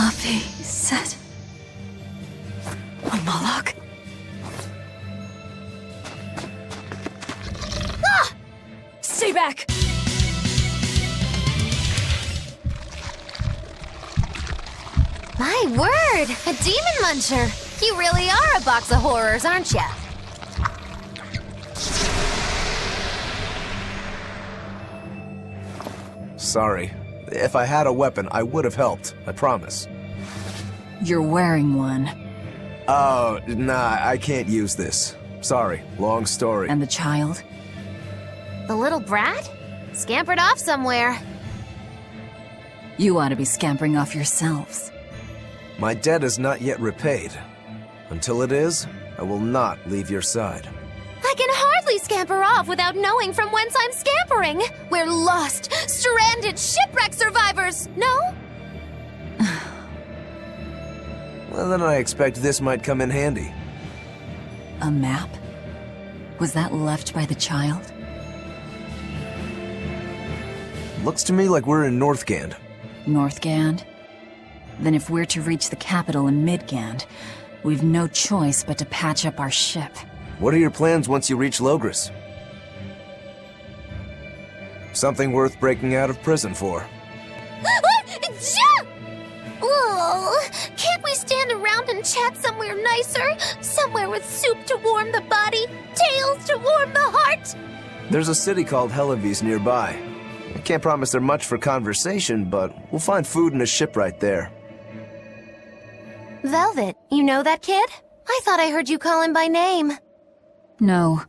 Abbey said... A Malak? Ah! Stay back! My word! A demon muncher! You really are a box of horrors, aren't ya? Sorry. If I had a weapon, I would have helped. I promise. You're wearing one. Oh, nah, I can't use this. Sorry, long story. And the child? The little brat? Scampered off somewhere. You ought to be scampering off yourselves. My debt is not yet repaid. Until it is, I will not leave your side. I can hardly scamper off without knowing from whence I'm scampering. We're lost, stranded shipwreck survivors, no? Well, then I expect this might come in handy. A map? Was that left by the child? Looks to me like we're in Northgand. Northgand? Then if we're to reach the capital in Midgand, we've no choice but to patch up our ship. What are your plans once you reach Logris? Something worth breaking out of prison for. Oh, can't we stand around and chat somewhere nicer? Somewhere with soup to warm the body, tales to warm the heart? There's a city called Helavis nearby. I can't promise they're much for conversation, but we'll find food and a ship right there. Velvet, you know that kid? I thought I heard you call him by name. No,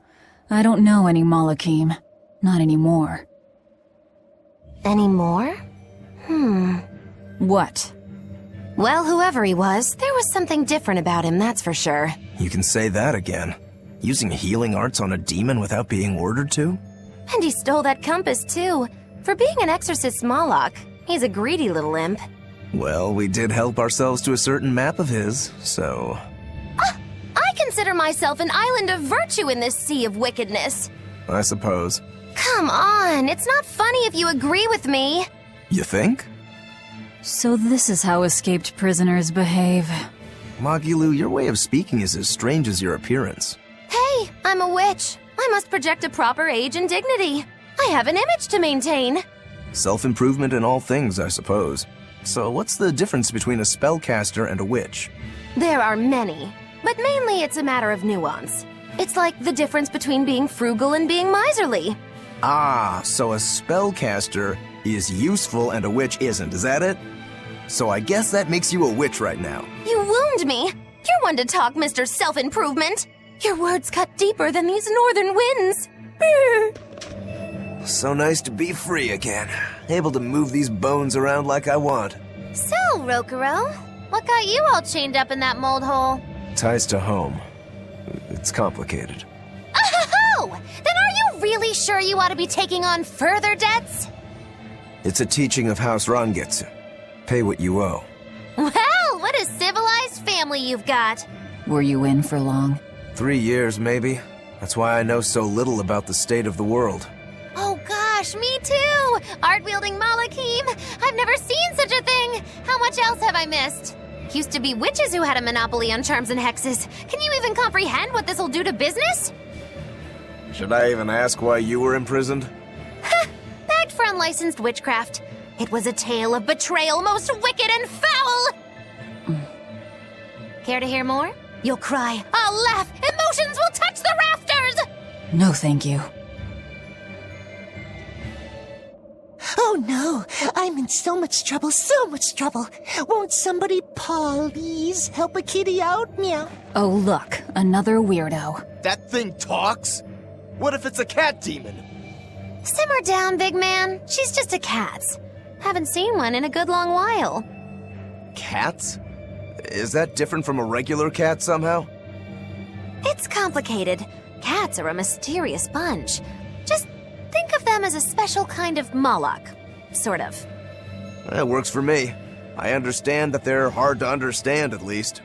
I don't know any Malakim. Not anymore. Anymore? What? Well, whoever he was, there was something different about him, that's for sure. You can say that again. Using healing arts on a demon without being ordered to? And he stole that compass, too. For being an Exorcist Malak, he's a greedy little imp. Well, we did help ourselves to a certain map of his, so... I consider myself an island of virtue in this sea of wickedness. I suppose. Come on, it's not funny if you agree with me. You think? So this is how escaped prisoners behave. Magilu, your way of speaking is as strange as your appearance. Hey, I'm a witch. I must project a proper age and dignity. I have an image to maintain. Self-improvement in all things, I suppose. So what's the difference between a spellcaster and a witch? There are many, but mainly it's a matter of nuance. It's like the difference between being frugal and being miserly. Ah, so a spellcaster is useful and a witch isn't, is that it? So I guess that makes you a witch right now. You wound me. You're one to talk, Mr. Self-Improvement. Your words cut deeper than these northern winds. So nice to be free again. Able to move these bones around like I want. So, Rokuro, what got you all chained up in that mold hole? Ties to home. It's complicated. Oh! Then are you really sure you ought to be taking on further debts? It's a teaching of House Rangetsu. Pay what you owe. Well, what a civilized family you've got. Were you in for long? 3 years, maybe. That's why I know so little about the state of the world. Oh gosh, me too! Art-wielding Malakim! I've never seen such a thing! How much else have I missed? Used to be witches who had a monopoly on charms and hexes. Can you even comprehend what this'll do to business? Should I even ask why you were imprisoned? Bagged for unlicensed witchcraft. It was a tale of betrayal most wicked and foul! Care to hear more? You'll cry, I'll laugh, emotions will touch the rafters! No, thank you. Oh no, I'm in so much trouble, so much trouble. Won't somebody please help a kitty out, meow? Oh look, another weirdo. That thing talks? What if it's a cat demon? Simmer down, big man. She's just a cat. Haven't seen one in a good long while. Cats? Is that different from a regular cat somehow? It's complicated. Cats are a mysterious bunch. Just think of them as a special kind of Malak. Sort of. That works for me. I understand that they're hard to understand, at least.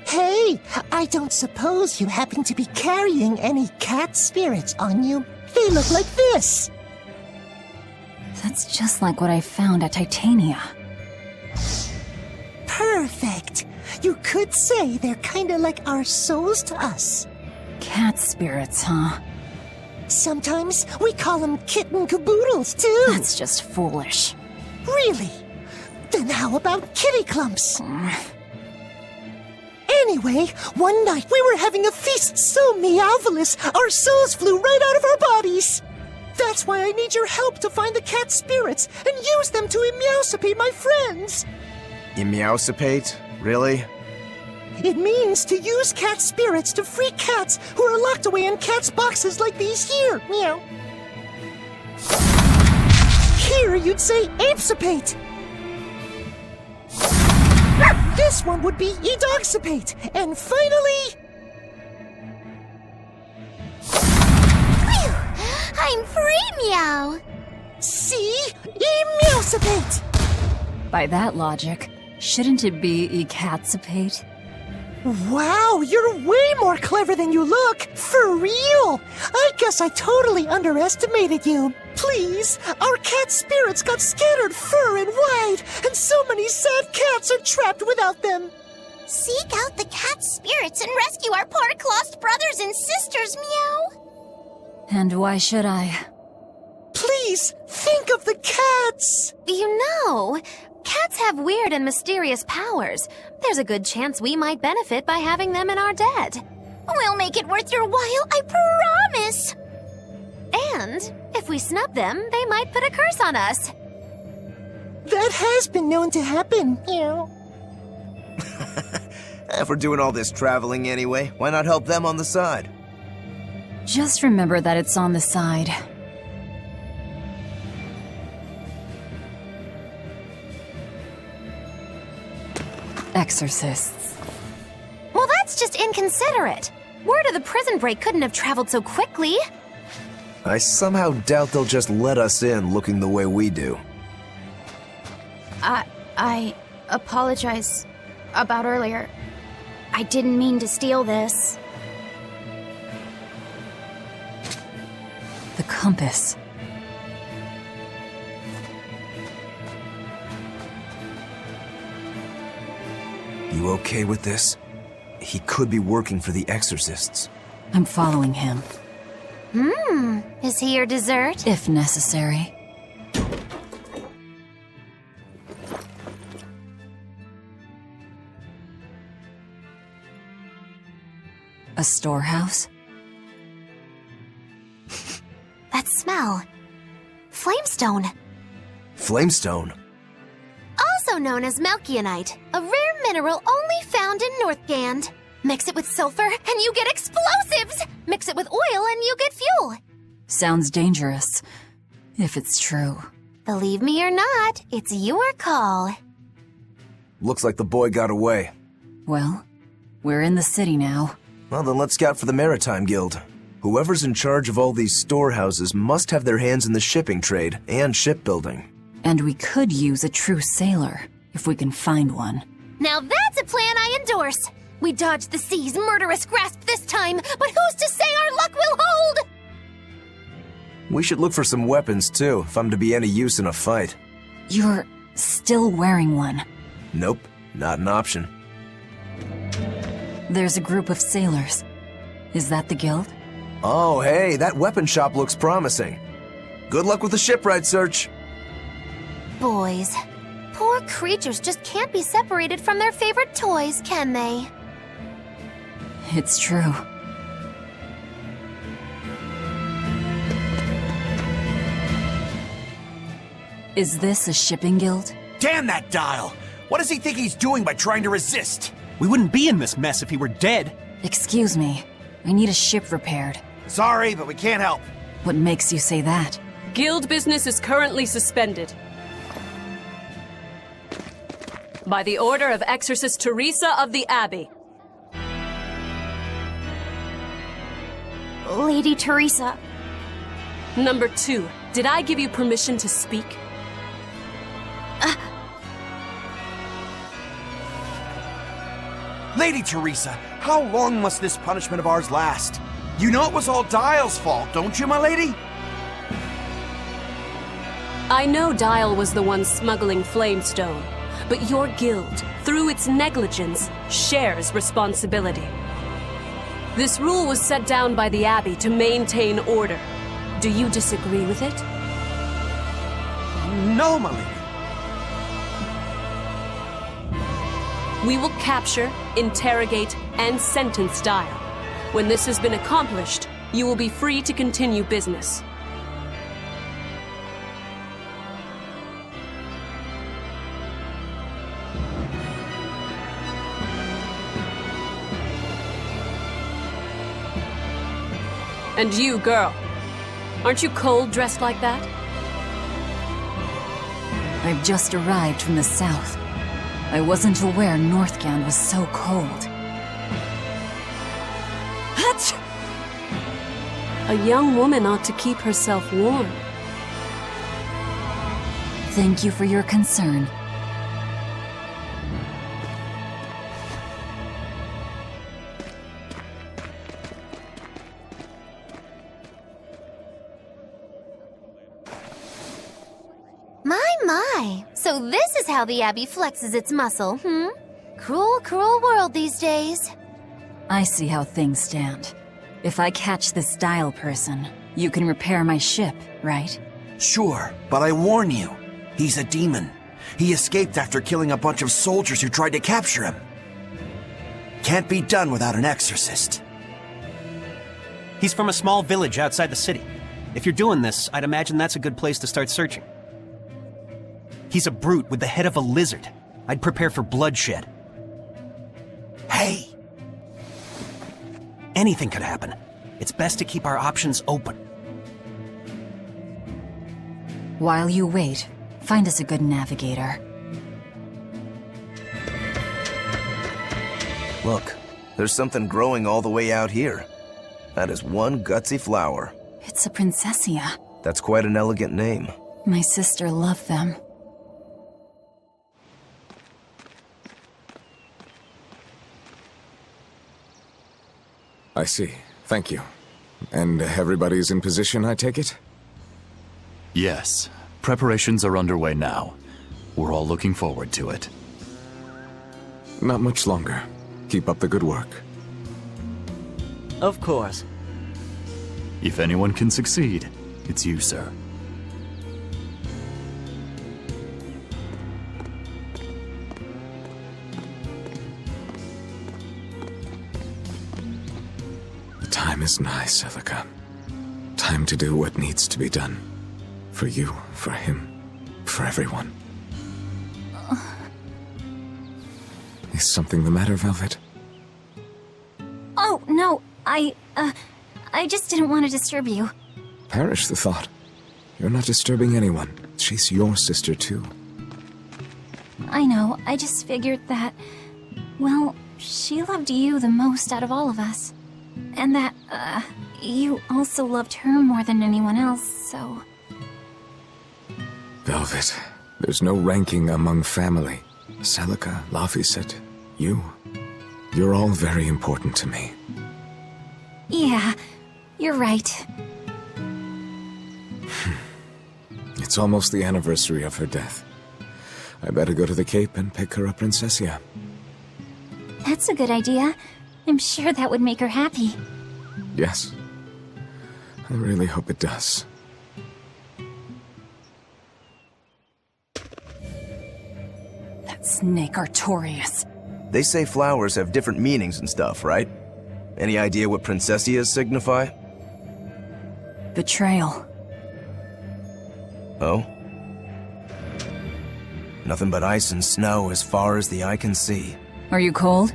Hey, I don't suppose you happen to be carrying any cat spirits on you? They look like this. That's just like what I found at Titania. Perfect. You could say they're kinda like our souls to us. Cat spirits, huh? Sometimes we call them kitten caboodles, too. That's just foolish. Really? Then how about kitty clumps? Anyway, one night we were having a feast so meowvelous, our souls flew right out of our bodies. That's why I need your help to find the cat spirits and use them to emeowsipate my friends. Emeowsipate? Really? It means to use cat spirits to free cats who are locked away in cats' boxes like these here. Meow. Here you'd say apesipate. This one would be edogsipate. And finally... Phew! I'm free, meow! See? Emeowsipate! By that logic, shouldn't it be ecatsipate? Wow, you're way more clever than you look! For real! I guess I totally underestimated you. Please, our cat spirits got scattered far and wide, and so many sad cats are trapped without them. Seek out the cat spirits and rescue our poor lost brothers and sisters, meow! And why should I? Please, think of the cats! You know, cats have weird and mysterious powers. There's a good chance we might benefit by having them in our debt. We'll make it worth your while, I promise! And if we snub them, they might put a curse on us. That has been known to happen. Meow. If we're doing all this traveling anyway, why not help them on the side? Just remember that it's on the side. Exorcists. Well, that's just inconsiderate. Word of the prison break couldn't have traveled so quickly. I somehow doubt they'll just let us in looking the way we do. I apologize about earlier. I didn't mean to steal this. The compass. You okay with this? He could be working for the Exorcists. I'm following him, Is he your dessert? if necessary. A storehouse? That smell. Flamestone. Flamestone? Also known as Melkionite, a rare mineral only found in Northgand. Mix it with sulfur and you get explosives! Mix it with oil and you get fuel. Sounds dangerous, if it's true. Believe me or not, it's your call. Looks like the boy got away. Well, we're in the city now. Well, then let's scout for the Maritime Guild. Whoever's in charge of all these storehouses must have their hands in the shipping trade and shipbuilding. And we could use a true sailor, if we can find one. Now that's a plan I endorse. We dodged the sea's murderous grasp this time, but who's to say our luck will hold? We should look for some weapons, too, if I'm to be any use in a fight. You're still wearing one. Nope, not an option. There's a group of sailors. Is that the guild? Oh, hey, that weapon shop looks promising. Good luck with the shipwright search. Boys, poor creatures just can't be separated from their favorite toys, can they? It's true. Is this a shipping guild? Damn that dial! What does he think he's doing by trying to resist? We wouldn't be in this mess if he were dead. Excuse me. I need a ship repaired. Sorry, but we can't help. What makes you say that? Guild business is currently suspended. By the order of Exorcist Teresa of the Abbey. Lady Teresa. Number 2, did I give you permission to speak? Lady Teresa, how long must this punishment of ours last? You know it was all Dial's fault, don't you, my lady? I know Dial was the one smuggling Flamestone, but your guild, through its negligence, shares responsibility. This rule was set down by the Abbey to maintain order. Do you disagree with it? No, my lady. We will capture, interrogate, and sentence Dial. When this has been accomplished, you will be free to continue business. And you, girl, aren't you cold dressed like that? I've just arrived from the south. I wasn't aware Northgand was so cold. Hutch! A young woman ought to keep herself warm. Thank you for your concern. My. So this is how the Abbey flexes its muscle, Cruel, cruel world these days. I see how things stand. If I catch this Dial person, you can repair my ship, right? Sure, but I warn you, he's a demon. He escaped after killing a bunch of soldiers who tried to capture him. Can't be done without an exorcist. He's from a small village outside the city. If you're doing this, I'd imagine that's a good place to start searching. He's a brute with the head of a lizard. I'd prepare for bloodshed. Hey! Anything could happen. It's best to keep our options open. While you wait, find us a good navigator. Look, there's something growing all the way out here. That is one gutsy flower. It's a Princessia. That's quite an elegant name. My sister loved them. I see. Thank you. And everybody's in position, I take it? Yes. Preparations are underway now. We're all looking forward to it. Not much longer. Keep up the good work. Of course. If anyone can succeed, it's you, sir. Time is nigh, Celica. Time to do what needs to be done. For you, for him, for everyone. Is something the matter, Velvet? Oh, no, I just didn't want to disturb you. Perish the thought. You're not disturbing anyone. She's your sister, too. I know, I just figured that, well, she loved you the most out of all of us. And that, you also loved her more than anyone else, so... Velvet, there's no ranking among family. Celica, Laphicet, you. You're all very important to me. Yeah, you're right. It's almost the anniversary of her death. I better go to the Cape and pick her a Princessia. That's a good idea. I'm sure that would make her happy. Yes. I really hope it does. That snake Artorias. They say flowers have different meanings and stuff, right? Any idea what Princessias signify? Betrayal. Oh? Nothing but ice and snow as far as the eye can see. Are you cold?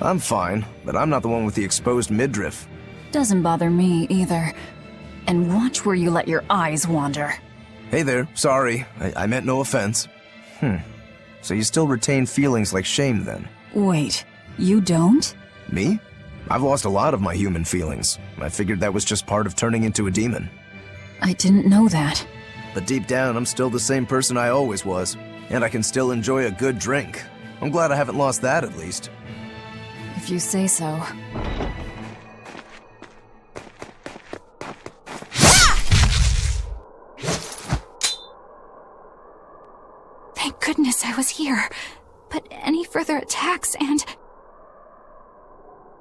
I'm fine, but I'm not the one with the exposed midriff. Doesn't bother me either. And watch where you let your eyes wander. Hey there, sorry. I meant no offense. So you still retain feelings like shame then? Wait, you don't? Me? I've lost a lot of my human feelings. I figured that was just part of turning into a demon. I didn't know that. But deep down, I'm still the same person I always was. And I can still enjoy a good drink. I'm glad I haven't lost that, at least. If you say so. Thank goodness I was here. but any further attacks and...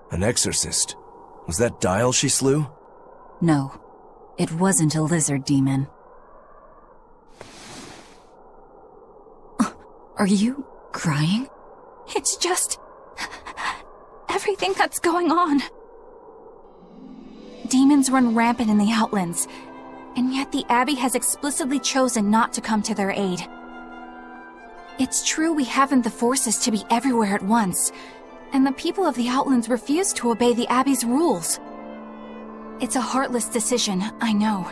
An exorcist? Was that Dial she slew? No, it wasn't a lizard demon. Are you crying? It's just... everything that's going on. Demons run rampant in the Outlands, and yet the Abbey has explicitly chosen not to come to their aid. It's true we haven't the forces to be everywhere at once, and the people of the Outlands refuse to obey the Abbey's rules. It's a heartless decision, I know,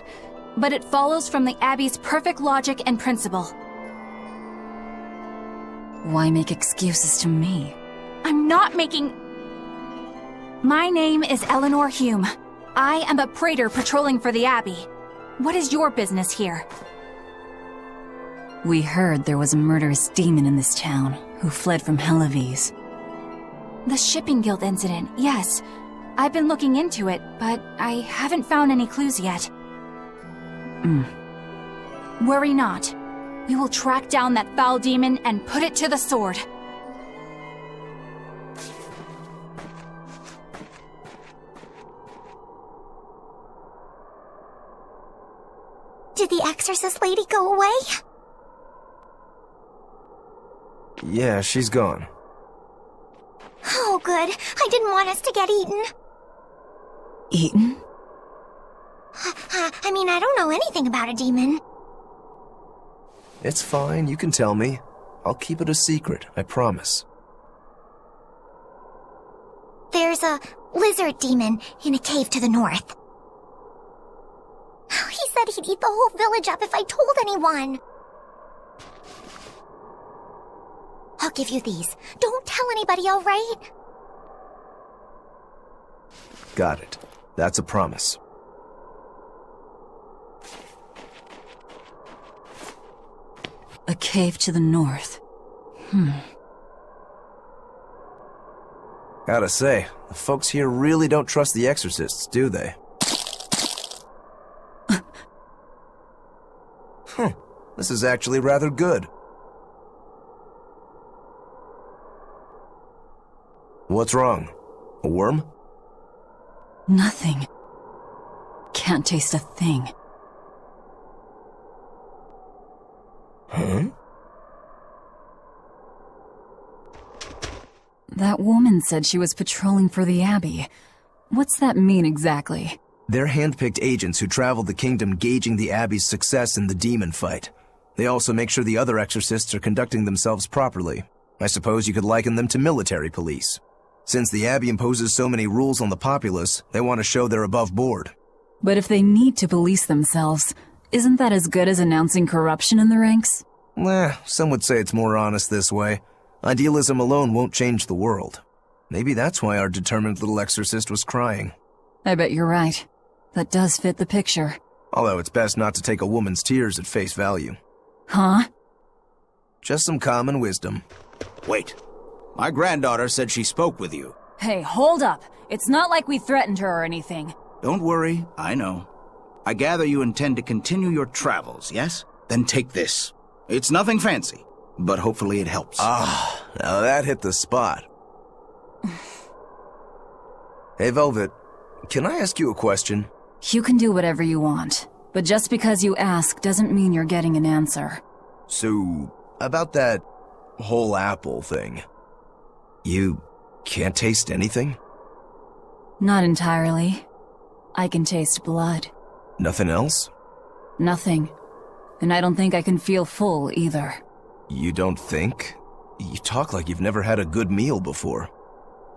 but it follows from the Abbey's perfect logic and principle. Why make excuses to me? I'm not making... My name is Eleanor Hume. I am a praetor patrolling for the Abbey. What is your business here? We heard there was a murderous demon in this town who fled from Helavis. The Shipping Guild incident, yes. I've been looking into it, but I haven't found any clues yet. Worry not. We will track down that foul demon and put it to the sword. Did the Exorcist lady go away? Yeah, she's gone. Oh, good. I didn't want us to get eaten. Eaten? I mean, I don't know anything about a demon. It's fine, you can tell me. I'll keep it a secret, I promise. There's a lizard demon in a cave to the north. He said he'd eat the whole village up if I told anyone. I'll give you these. Don't tell anybody, all right? Got it. That's a promise. A cave to the north. Gotta say, the folks here really don't trust the Exorcists, do they? This is actually rather good. What's wrong? A worm? Nothing. Can't taste a thing. Huh? That woman said she was patrolling for the Abbey. What's that mean exactly? They're handpicked agents who travel the kingdom gauging the Abbey's success in the demon fight. They also make sure the other exorcists are conducting themselves properly. I suppose you could liken them to military police. Since the Abbey imposes so many rules on the populace, they want to show they're above board. But if they need to police themselves, isn't that as good as announcing corruption in the ranks? Some would say it's more honest this way. Idealism alone won't change the world. Maybe that's why our determined little exorcist was crying. I bet you're right. That does fit the picture. Although it's best not to take a woman's tears at face value. Huh? Just some common wisdom. Wait. My granddaughter said she spoke with you. Hey, hold up. It's not like we threatened her or anything. Don't worry, I know. I gather you intend to continue your travels, yes? Then take this. It's nothing fancy, but hopefully it helps. Now that hit the spot. Hey, Velvet, can I ask you a question? You can do whatever you want, but just because you ask doesn't mean you're getting an answer. So, about that whole apple thing, you can't taste anything? Not entirely. I can taste blood. Nothing else? Nothing. And I don't think I can feel full either. You don't think? You talk like you've never had a good meal before.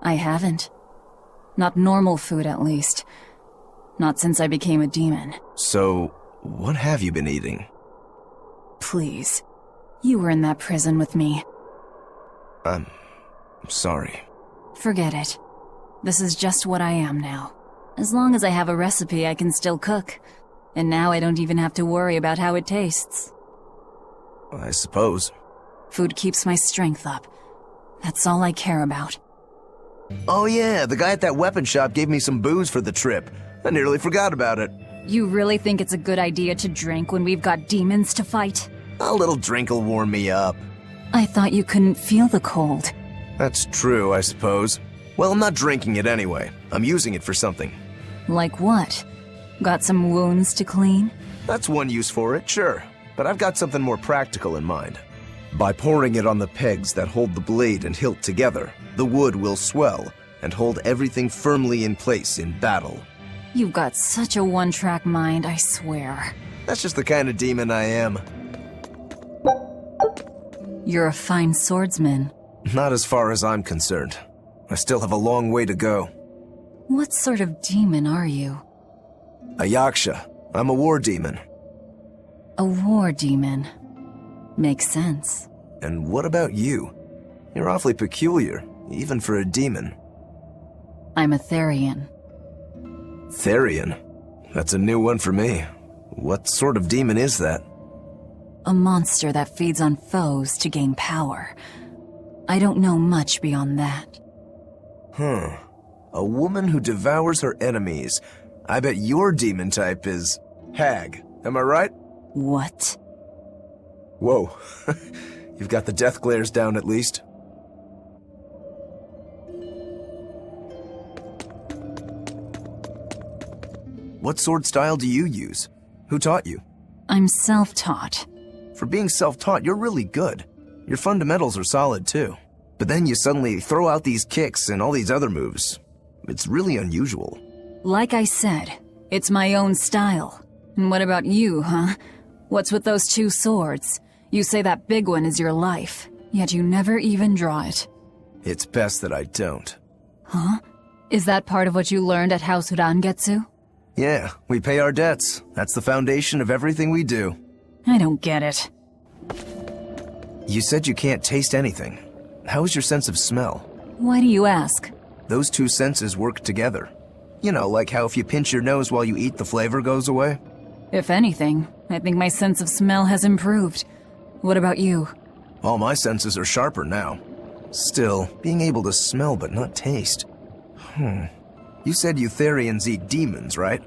I haven't. Not normal food, at least. Not since I became a demon. So, what have you been eating? Please. You were in that prison with me. I'm sorry. Forget it. This is just what I am now. As long as I have a recipe, I can still cook. And now I don't even have to worry about how it tastes. I suppose. Food keeps my strength up. That's all I care about. Oh yeah, the guy at that weapon shop gave me some booze for the trip. I nearly forgot about it. You really think it's a good idea to drink when we've got demons to fight? A little drink'll warm me up. I thought you couldn't feel the cold. That's true, I suppose. Well, I'm not drinking it anyway. I'm using it for something. Like what? Got some wounds to clean? That's one use for it, sure. But I've got something more practical in mind. By pouring it on the pegs that hold the blade and hilt together, the wood will swell and hold everything firmly in place in battle. You've got such a one-track mind, I swear. That's just the kind of demon I am. You're a fine swordsman. Not as far as I'm concerned. I still have a long way to go. What sort of demon are you? A yaksha. I'm a war demon. A war demon. Makes sense. And what about you? You're awfully peculiar, even for a demon. I'm a Therian. Therian? That's a new one for me. What sort of demon is that? A monster that feeds on foes to gain power. I don't know much beyond that. A woman who devours her enemies. I bet your demon type is hag. Am I right? What? Whoa. You've got the death glares down at least. What sword style do you use? Who taught you? I'm self-taught. For being self-taught, you're really good. Your fundamentals are solid too. But then you suddenly throw out these kicks and all these other moves. It's really unusual. Like I said, it's my own style. And what about you, huh? What's with those two swords? You say that big one is your life, yet you never even draw it. It's best that I don't. Huh? Is that part of what you learned at House Urangetsu? Yeah, we pay our debts. That's the foundation of everything we do. I don't get it. You said you can't taste anything. How is your sense of smell? Why do you ask? Those two senses work together. You know, like how if you pinch your nose while you eat, the flavor goes away? If anything, I think my sense of smell has improved. What about you? All my senses are sharper now. Still, being able to smell but not taste. You said you Therians eat demons, right?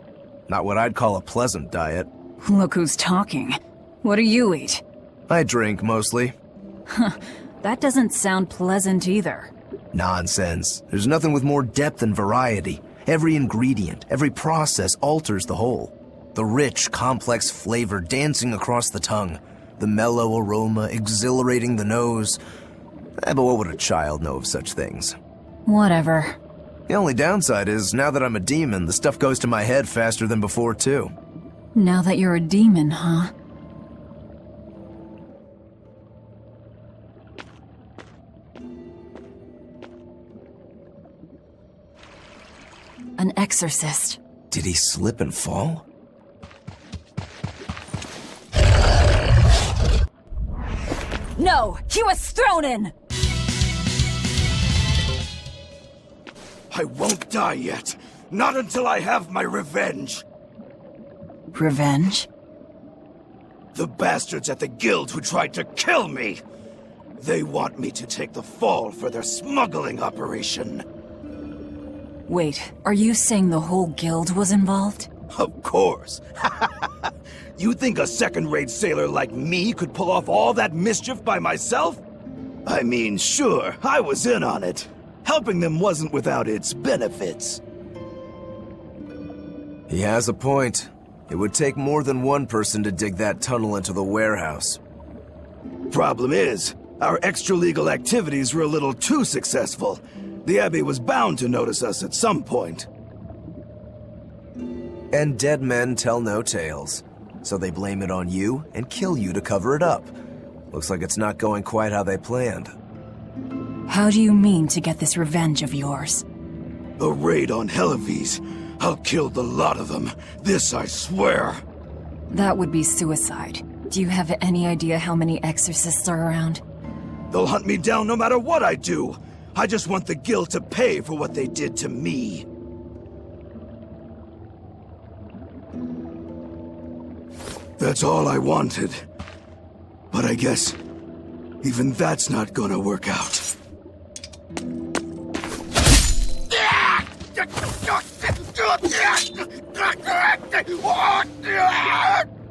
Not what I'd call a pleasant diet. Look who's talking. What do you eat? I drink, mostly. That doesn't sound pleasant either. Nonsense. There's nothing with more depth and variety. Every ingredient, every process alters the whole. The rich, complex flavor dancing across the tongue. The mellow aroma exhilarating the nose. But what would a child know of such things? Whatever. The only downside is, now that I'm a demon, the stuff goes to my head faster than before, too. Now that you're a demon, huh? An exorcist. Did he slip and fall? No! He was thrown in! I won't die yet. Not until I have my revenge. Revenge? The bastards at the guild who tried to kill me. They want me to take the fall for their smuggling operation. Wait, are you saying the whole guild was involved? Of course. You think a second-rate sailor like me could pull off all that mischief by myself? I mean, sure, I was in on it. Helping them wasn't without its benefits. He has a point. It would take more than one person to dig that tunnel into the warehouse. Problem is, our extra-legal activities were a little too successful. The Abbey was bound to notice us at some point. And dead men tell no tales. So they blame it on you and kill you to cover it up. Looks like it's not going quite how they planned. How do you mean to get this revenge of yours? A raid on Helives. I'll kill the lot of them. This I swear. That would be suicide. Do you have any idea how many exorcists are around? They'll hunt me down no matter what I do. I just want the guild to pay for what they did to me. That's all I wanted. But I guess even that's not gonna work out.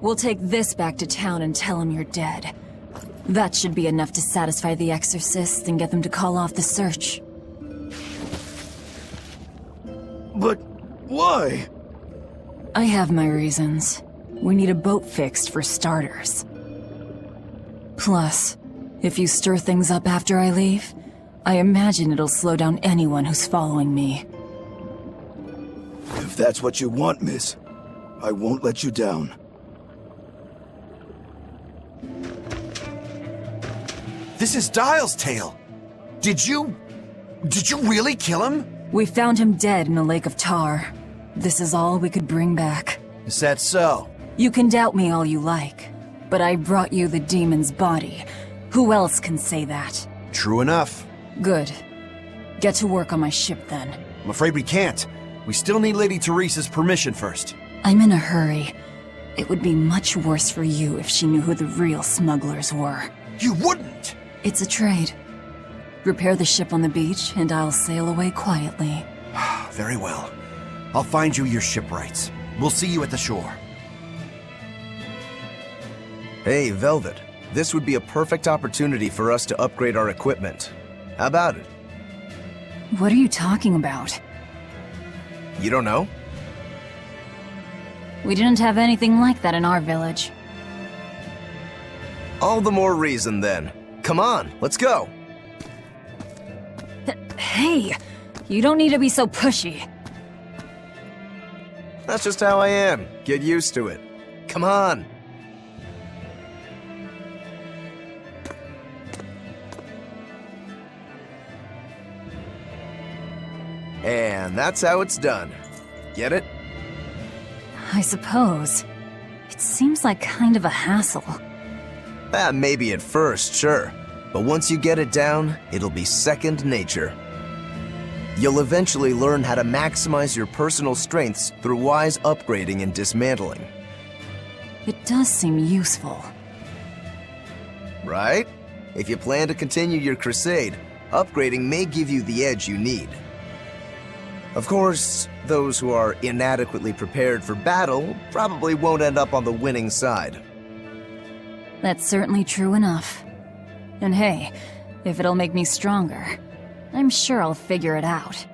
We'll take this back to town and tell him you're dead. That should be enough to satisfy the Exorcists and get them to call off the search. But why? I have my reasons. We need a boat fixed for starters. Plus, if you stir things up after I leave, I imagine it'll slow down anyone who's following me. If that's what you want, miss, I won't let you down. This is Dial's tale. Did you really kill him? We found him dead in a lake of tar. This is all we could bring back. Is that so? You can doubt me all you like, but I brought you the demon's body. Who else can say that? True enough. Good. Get to work on my ship then. I'm afraid we can't. We still need Lady Teresa's permission first. I'm in a hurry. It would be much worse for you if she knew who the real smugglers were. You wouldn't! It's a trade. Repair the ship on the beach, and I'll sail away quietly. Very well. I'll find you your shipwrights. We'll see you at the shore. Hey, Velvet. This would be a perfect opportunity for us to upgrade our equipment. How about it? What are you talking about? You don't know? We didn't have anything like that in our village. All the more reason, then. Come on, let's go. Hey, you don't need to be so pushy. That's just how I am. Get used to it. Come on. And that's how it's done. Get it? I suppose. It seems like kind of a hassle. Maybe at first, sure. But once you get it down, it'll be second nature. You'll eventually learn how to maximize your personal strengths through wise upgrading and dismantling. It does seem useful. Right? If you plan to continue your crusade, upgrading may give you the edge you need. Of course, those who are inadequately prepared for battle probably won't end up on the winning side. That's certainly true enough. And hey, if it'll make me stronger, I'm sure I'll figure it out.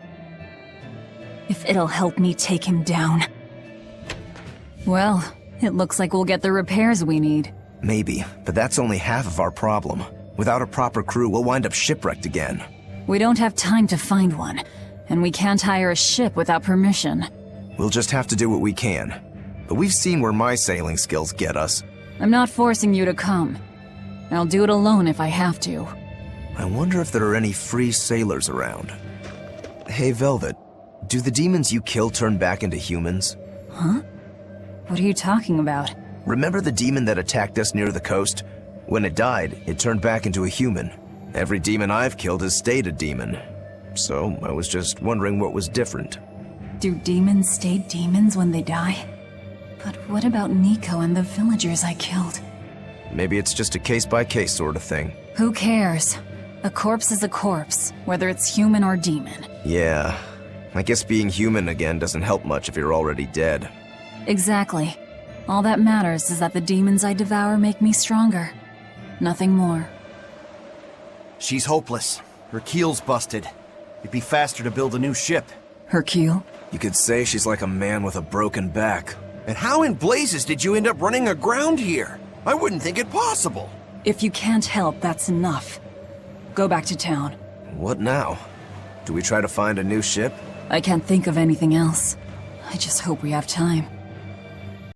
If it'll help me take him down. Well, it looks like we'll get the repairs we need. Maybe, but that's only half of our problem. Without a proper crew, we'll wind up shipwrecked again. We don't have time to find one, and we can't hire a ship without permission. We'll just have to do what we can. But we've seen where my sailing skills get us. I'm not forcing you to come. I'll do it alone if I have to. I wonder if there are any free sailors around. Hey, Velvet, do the demons you kill turn back into humans? Huh? What are you talking about? Remember the demon that attacked us near the coast? When it died, it turned back into a human. Every demon I've killed has stayed a demon. So, I was just wondering what was different. Do demons stay demons when they die? But what about Nico and the villagers I killed? Maybe it's just a case-by-case sort of thing. Who cares? A corpse is a corpse, whether it's human or demon. Yeah, I guess being human again doesn't help much if you're already dead. Exactly. All that matters is that the demons I devour make me stronger. Nothing more. She's hopeless. Her keel's busted. It'd be faster to build a new ship. Her keel? You could say she's like a man with a broken back. And how in blazes did you end up running aground here? I wouldn't think it possible. If you can't help, that's enough. Go back to town. What now? Do we try to find a new ship? I can't think of anything else. I just hope we have time.